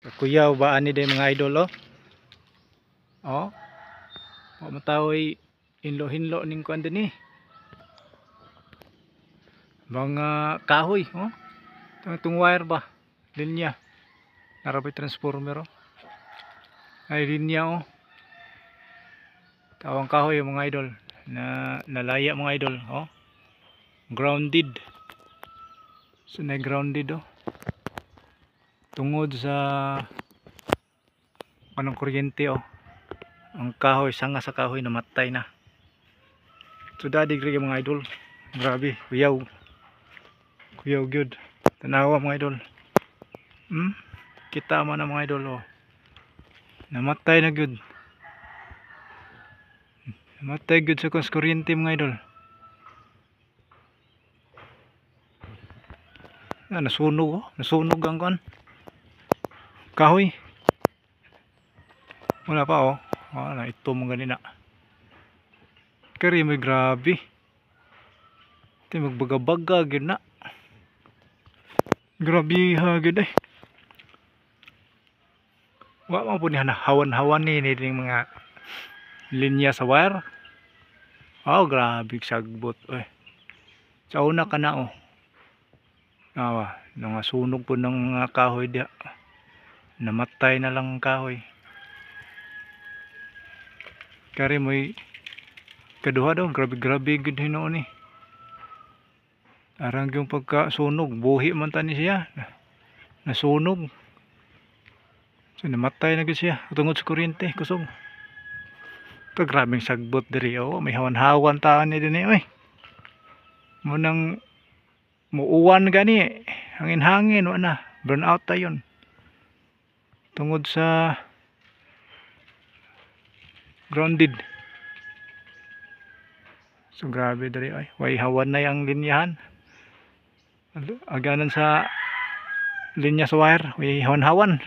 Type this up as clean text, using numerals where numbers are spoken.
Kuyaw ba ani day mga idol oh. Oh. Wa matawoy hinlo-hinlo ning kuan din eh. Mga kahoy oh. Tung wire ba? Linya. Narapay transformer oh. Ay linya oh. Tawang kahoy mga idol. Nalaya mga idol oh. Grounded. So na grounded oh. Tungod sa anong kuryente oh. Ang kahoy, sanga sa kahoy namatay na. So dadig rin mga idol. Grabe, kuyaw. Kuyaw good. Tanawa mga idol. Kita man na mga idol oh. Namatay na good. Namatay good sa kuryente mga idol. Nasunog oh. Nasunog ang kon. Kahoy. Wala pa oh. Wala ito mga ganina. Kari may grabe. Ito magbaga-baga gid na. Grabe ha gid eh. Wa man po ni hawan-hawan ni mga linya sa wire. Oh grabe sagbot eh. Sa una ka na oh. Nangasunog po ng mga kahoy diha. Namatay na lang ang kahoy. Kari mo'y kaduha daw, grabe gud hinoon eh. Arang yung pagkasunog, buhi man tani siya. Nasunog. So namatay na gud siya tungod sa kuryente, kusog. Ito grabeng sagbot diri oh, may hawan-hawan taan ni dinhi oy. Mo nang muuwan gani, hangin-hangin wa na, burn out tayon. Tungod sa grounded. So grabe dali ay. Way hawan na yang linyahan. Aganan sa linya sa wire, way hawan-hawan.